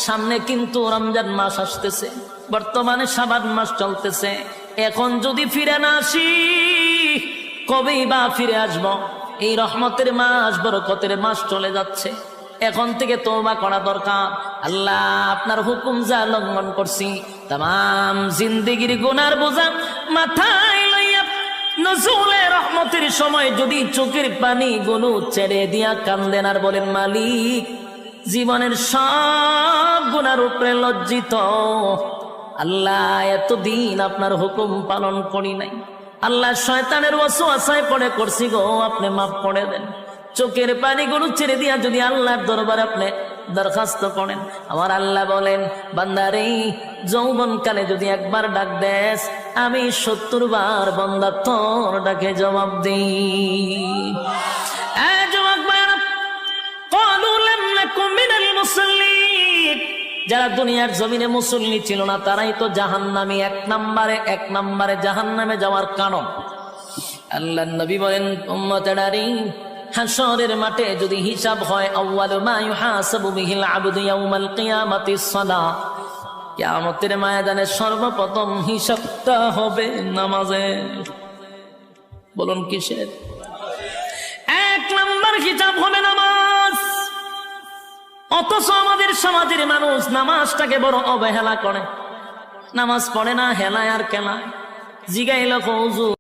সামনে কিন্তু রমজান মাস আসতেছে, বর্তমানে শাবান মাস চলতেছে। এখন যদি ফিরে না আসি কবেই বা ফিরে আসবো? এই রহমতের মাস, বরকতের মাস চলে যাচ্ছে। এখন থেকে তওবা করা দরকার। আল্লাহ, আপনার হুকুম যা লঙ্ঘন করছি, তাম জিন্দেগির গুনার বোঝা মাথায় লইয়া নজরুলে রহমতের সময় যদি চোখের পানি গুলো ছেড়ে দিয়া কান্দেন আর বলেন, মালিক, জীবনের সব গুনার উপরে লজ্জিত আল্লাহ, এতদিন আপনার হুকুম পালন করি নাই। আল্লাহ, শয়তানের ওয়াসওয়াসায় পড়ে করছি গো, আপনি মাফ করে দেন। চোখের পানিগুলো ছেড়ে দিয়া যদি আল্লাহর দরবারে আপনি দরখাস্ত করেন, আমার আল্লাহ বলেন, বান্দারে, যৌবনকালে যদি একবার ডাক দেস, আমি 70 বার বান্দা তোর ডাকে জবাব দিই। যারা দুনিয়ার জমিনে মুসল্লি ছিল না, তারাই তো জাহান্নামী, এক নম্বরে জাহান্নামে যাওয়ার কারণ। আল্লাহর নবী বলেন, উম্মতেরারে, হাশরের মাঠে যদি হিসাব হয়, আউয়ালু মা ইউহাসাবু বিহিল আবদু ইয়াউমাল কিয়ামাতিস সালাহ, কিয়ামতের ময়দানে সর্বপ্রথম হিসাবটা হবে নামাজের। বলুন কিসের? 1 নম্বর হিসাব হবে নামাজ। অথচ আমাদের সমাজের মানুষ নামাজটাকে বড় অবহেলা করে, নামাজ পড়ে না, হেলায় আর কেলায়। জিগাইল হুজুর